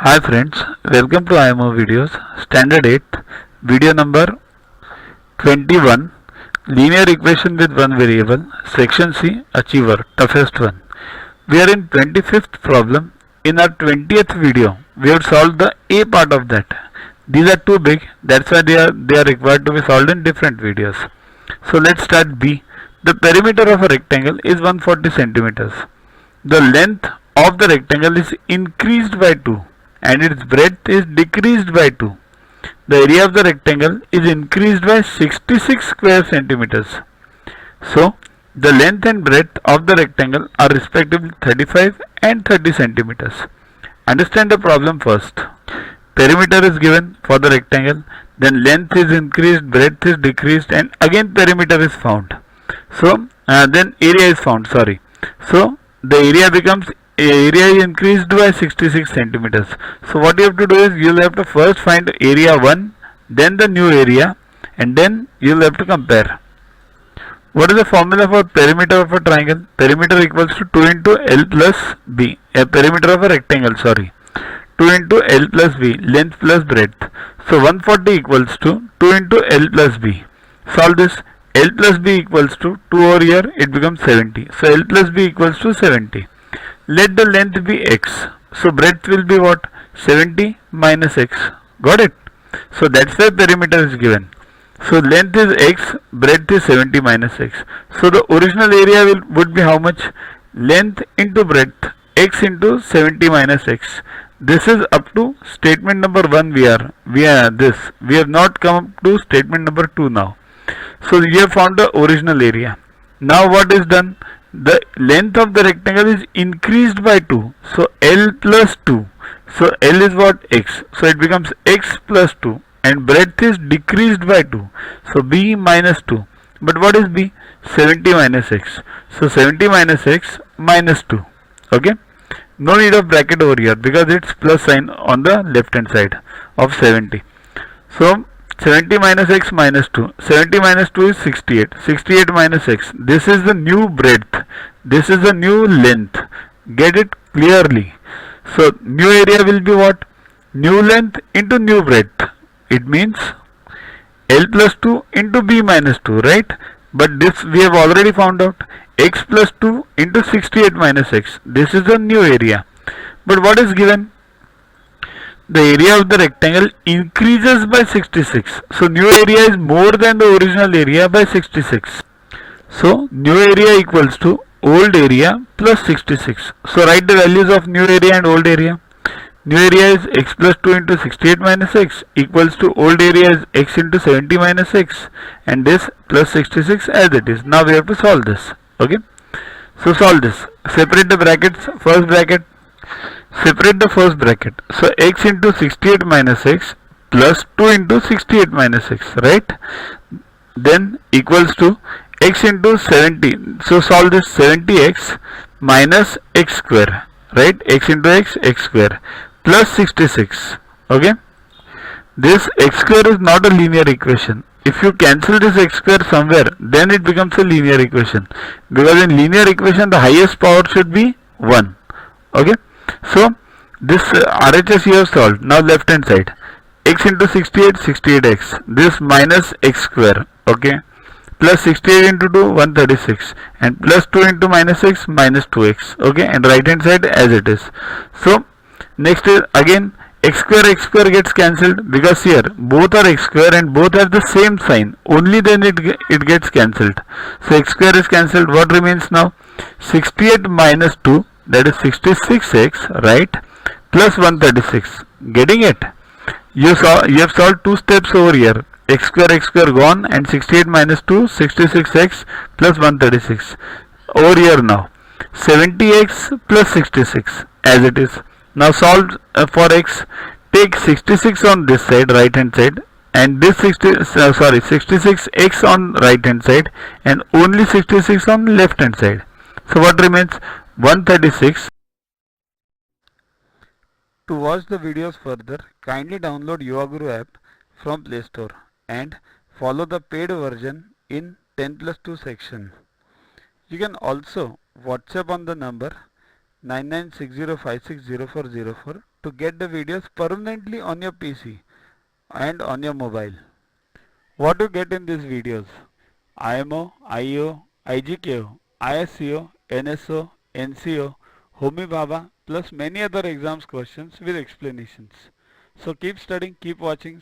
Hi friends, welcome to IMO videos, standard 8, video number 21, linear equation with one variable, section C, achiever, toughest one. We are in 25th problem. In our 20th video, we have solved the A part of that. These are too big, that's why they are required to be solved in different videos. So let's start B. The perimeter of a rectangle is 140 centimeters. The length of the rectangle is increased by 2 and its breadth is decreased by 2. The area of the rectangle is increased by 66 square centimeters. So, the length and breadth of the rectangle are respectively 35 and 30 centimeters. Understand the problem first. Perimeter is given for the rectangle, then length is increased, breadth is decreased, and again perimeter is found. So, then area is found, sorry. So, the area is increased by 66 centimeters. So what you have to do is you will have to first find area 1, then the new area, and then you will have to compare. What is the formula for perimeter of a triangle? Perimeter equals to 2 into L plus B. A perimeter of a rectangle, sorry. 2 into L plus B, length plus breadth. So 140 equals to 2 into L plus B. Solve this. L plus B equals to 2 over here, it becomes 70. So L plus B equals to 70. Let the length be x. So breadth will be what? 70 minus x. Got it? So that's why perimeter is given. So length is x, breadth is 70 minus x. So the original area would be how much? Length into breadth, x into 70 minus x. This is up to statement number 1 we have not come up to statement number 2 now. So we have found the original area. Now what is done? The length of the rectangle is increased by 2. So L plus 2. So L is what? X. So it becomes x plus 2. And breadth is decreased by 2. So B minus 2. But what is B? 70 minus x. So 70 minus x minus 2. Okay. No need of bracket over here because it's plus sign on the left hand side of 70. So 70 minus x minus 2. 70 minus 2 is 68. 68 minus x. This is the new breadth. This is the new length. Get it clearly. So new area will be what? New length into new breadth. It means L plus 2 into B minus 2, right? But this we have already found out. X plus 2 into 68 minus x. This is the new area. But what is given? The area of the rectangle increases by 66. So new area is more than the original area by 66. So new area equals to old area plus 66. So write the values of new area and old area. New area is x plus 2 into 68 minus x equals to old area is x into 70 minus x, and this plus 66 as it is. Now we have to solve this. Okay. So solve this. Separate the brackets. First bracket. Separate the first bracket. So x into 68 minus x plus 2 into 68 minus x, right? Then equals to x into 70. So solve this. 70x minus x square, right? X into x, x square plus 66. Okay. This x square is not a linear equation. If you cancel this x square somewhere, then it becomes a linear equation. Because in linear equation, the highest power should be 1. Okay. So this RHS you have solved. Now left hand side. X into 68, 68x. This minus x square. Okay. Plus 68 into 2, 136. And plus 2 into minus x, minus 2x. Okay. And right hand side as it is. So next is again x square gets cancelled because here both are x square and both have the same sign. Only then it gets cancelled. So x square is cancelled. What remains now? 68 minus 2, that is 66x, right? Plus 136. Getting it? You have solved two steps over here. X square gone, and 68 minus 2, 66x plus 136. Over here now. 70x plus 66 as it is. Now solve for x. Take 66 on this side, right hand side, and this 66x on right hand side, and only 66 on left hand side. So what remains? 136. To watch the videos further, kindly download YuvaGuru app from Play Store and follow the paid version in 10+2 section. You can also WhatsApp on the number 9960560404 to get the videos permanently on your PC and on your mobile. What to get in these videos? IMO, IO, IGKO, ISCO, NSO, NCO, Homi Bhabha plus many other exams questions with explanations. So keep studying, keep watching.